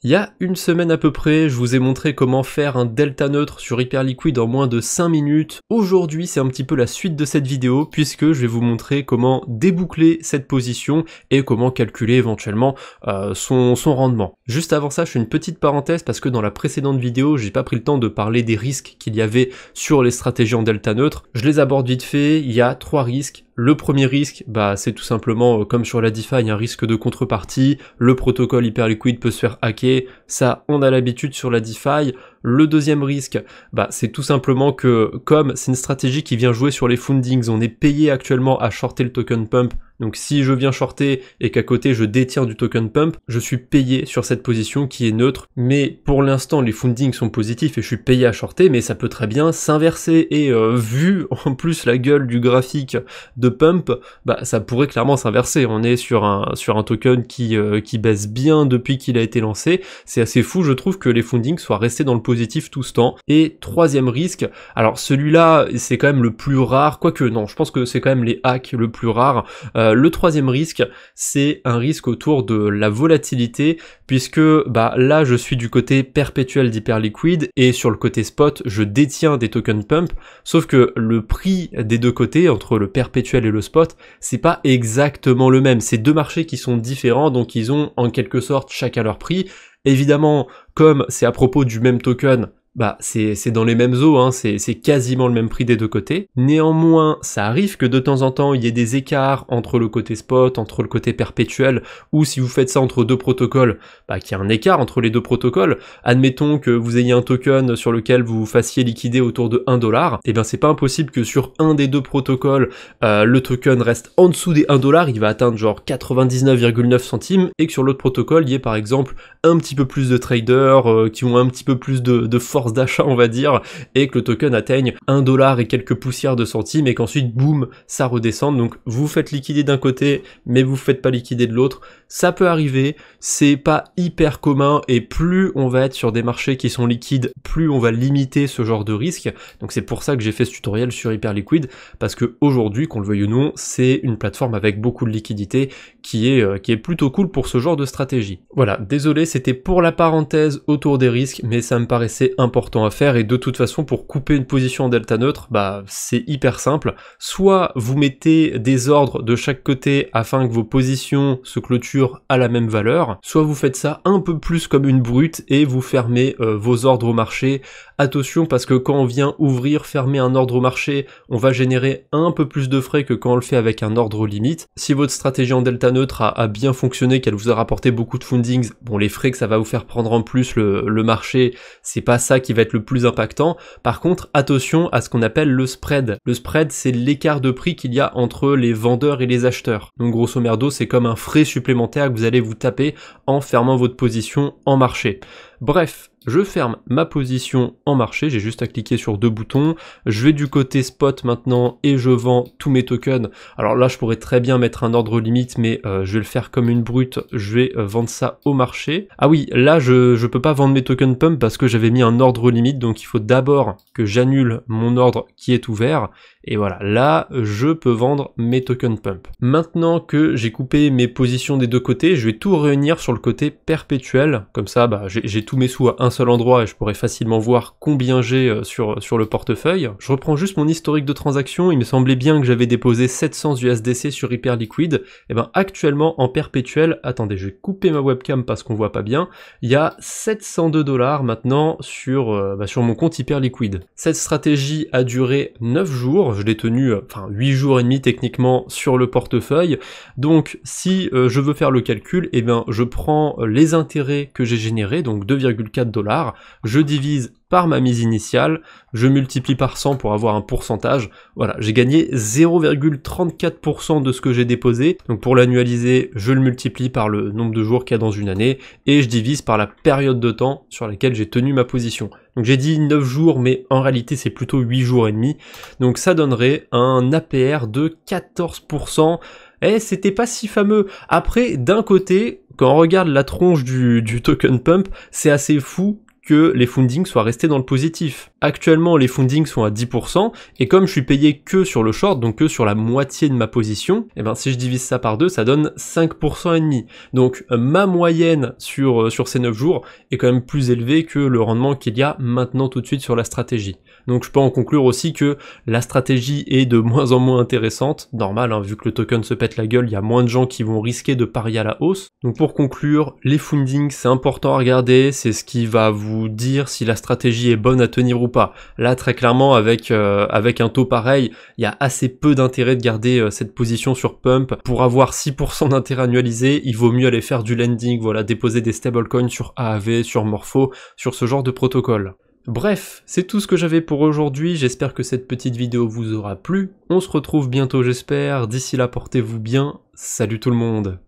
Il y a une semaine à peu près, je vous ai montré comment faire un delta neutre sur Hyperliquid en moins de 5 minutes. Aujourd'hui, c'est un petit peu la suite de cette vidéo puisque je vais vous montrer comment déboucler cette position et comment calculer éventuellement son rendement. Juste avant ça, je fais une petite parenthèse parce que dans la précédente vidéo, j'ai pas pris le temps de parler des risques qu'il y avait sur les stratégies en delta neutre. Je les aborde vite fait, il y a 3 risques. Le premier risque, c'est tout simplement, comme sur la DeFi, un risque de contrepartie, le protocole Hyperliquid peut se faire hacker, ça on a l'habitude sur la DeFi. Le deuxième risque, c'est tout simplement que, comme c'est une stratégie qui vient jouer sur les fundings, on est payé actuellement à shorter le token pump, donc si je viens shorter et qu'à côté je détiens du token pump, je suis payé sur cette position qui est neutre, mais pour l'instant les fundings sont positifs et je suis payé à shorter, mais ça peut très bien s'inverser et vu en plus la gueule du graphique de pump, ça pourrait clairement s'inverser. On est sur un token qui baisse bien depuis qu'il a été lancé. C'est assez fou, je trouve, que les fundings soient restés dans le positif tout ce temps. Et troisième risque, alors celui-là c'est quand même le plus rare, quoique non, je pense que c'est quand même les hacks le plus rare. Le troisième risque, c'est un risque autour de la volatilité, puisque là je suis du côté perpétuel d'Hyperliquid et sur le côté spot je détiens des tokens pump, sauf que le prix des deux côtés, entre le perpétuel et le spot, c'est pas exactement le même. C'est deux marchés qui sont différents, donc ils ont en quelque sorte chacun leur prix. Évidemment, comme c'est à propos du même token, c'est dans les mêmes eaux, c'est quasiment le même prix des deux côtés. Néanmoins, ça arrive que de temps en temps, il y ait des écarts entre le côté spot, entre le côté perpétuel, ou si vous faites ça entre deux protocoles, qu'il y a un écart entre les deux protocoles. Admettons que vous ayez un token sur lequel vous fassiez liquider autour de 1$, et c'est pas impossible que sur un des deux protocoles, le token reste en dessous des 1$, il va atteindre genre 99,9 centimes, et que sur l'autre protocole, il y ait par exemple un petit peu plus de traders qui ont un petit peu plus de force d'achat, on va dire, et que le token atteigne 1$ et quelques poussières de centimes, et qu'ensuite, boum, ça redescende. Donc vous faites liquider d'un côté, mais vous faites pas liquider de l'autre. Ça peut arriver, c'est pas hyper commun, et plus on va être sur des marchés qui sont liquides, plus on va limiter ce genre de risque. Donc c'est pour ça que j'ai fait ce tutoriel sur Hyperliquid, parce que aujourd'hui, qu'on le veuille ou non, c'est une plateforme avec beaucoup de liquidité qui est plutôt cool pour ce genre de stratégie. Voilà, désolé, c'était pour la parenthèse autour des risques, mais ça me paraissait important à faire, et de toute façon, pour couper une position en delta neutre, c'est hyper simple. Soit vous mettez des ordres de chaque côté afin que vos positions se clôturent à la même valeur, soit vous faites ça un peu plus comme une brute et vous fermez vos ordres au marché. Attention, parce que quand on vient fermer un ordre au marché, on va générer un peu plus de frais que quand on le fait avec un ordre limite. Si votre stratégie en delta neutre a bien fonctionné, qu'elle vous a rapporté beaucoup de fundings, les frais que ça va vous faire prendre en plus le marché, c'est pas ça qui va être le plus impactant. Par contre, attention à ce qu'on appelle le spread. Le spread, c'est l'écart de prix qu'il y a entre les vendeurs et les acheteurs. Donc grosso merdo, c'est comme un frais supplémentaire que vous allez vous taper en fermant votre position en marché. Bref, je ferme ma position en marché, j'ai juste à cliquer sur deux boutons, je vais du côté spot maintenant et je vends tous mes tokens. Alors là je pourrais très bien mettre un ordre limite, mais je vais le faire comme une brute, je vais vendre ça au marché. Ah oui, là je peux pas vendre mes tokens pump parce que j'avais mis un ordre limite, donc il faut d'abord que j'annule mon ordre qui est ouvert, et voilà, là je peux vendre mes tokens pump. Maintenant que j'ai coupé mes positions des deux côtés, je vais tout réunir sur le côté perpétuel, comme ça j'ai tous mes sous à un seul endroit et je pourrais facilement voir combien j'ai sur le portefeuille. Je reprends juste mon historique de transaction, il me semblait bien que j'avais déposé 700 USDC sur Hyperliquid, et actuellement en perpétuel, attendez, je vais couper ma webcam parce qu'on voit pas bien, il y a 702$ maintenant sur mon compte Hyperliquid. Cette stratégie a duré 9 jours, je l'ai tenu 8 jours et demi techniquement sur le portefeuille, donc si je veux faire le calcul, je prends les intérêts que j'ai générés, donc 2,4$, je divise par ma mise initiale, je multiplie par 100 pour avoir un pourcentage, voilà, j'ai gagné 0,34% de ce que j'ai déposé, donc pour l'annualiser, je le multiplie par le nombre de jours qu'il y a dans une année, et je divise par la période de temps sur laquelle j'ai tenu ma position. Donc j'ai dit 9 jours, mais en réalité c'est plutôt 8 jours et demi, donc ça donnerait un APR de 14%, et c'était pas si fameux. Après, d'un côté, quand on regarde la tronche du token pump, c'est assez fou que les fundings soient restés dans le positif. Actuellement, les fundings sont à 10%, et comme je suis payé que sur le short, donc que sur la moitié de ma position, et ben si je divise ça par 2, ça donne 5% et demi. Donc ma moyenne sur ces 9 jours est quand même plus élevée que le rendement qu'il y a maintenant tout de suite sur la stratégie. Donc je peux en conclure aussi que la stratégie est de moins en moins intéressante, normal, hein, vu que le token se pète la gueule, il y a moins de gens qui vont risquer de parier à la hausse. Donc pour conclure, les fundings c'est important à regarder, c'est ce qui va vous dire si la stratégie est bonne à tenir ou pas. Là très clairement avec un taux pareil, il y a assez peu d'intérêt de garder cette position sur pump. Pour avoir 6% d'intérêt annualisé, il vaut mieux aller faire du lending, voilà, déposer des stablecoins sur AAV, sur Morpho, sur ce genre de protocole. Bref, c'est tout ce que j'avais pour aujourd'hui, j'espère que cette petite vidéo vous aura plu. On se retrouve bientôt j'espère, d'ici là portez-vous bien, salut tout le monde.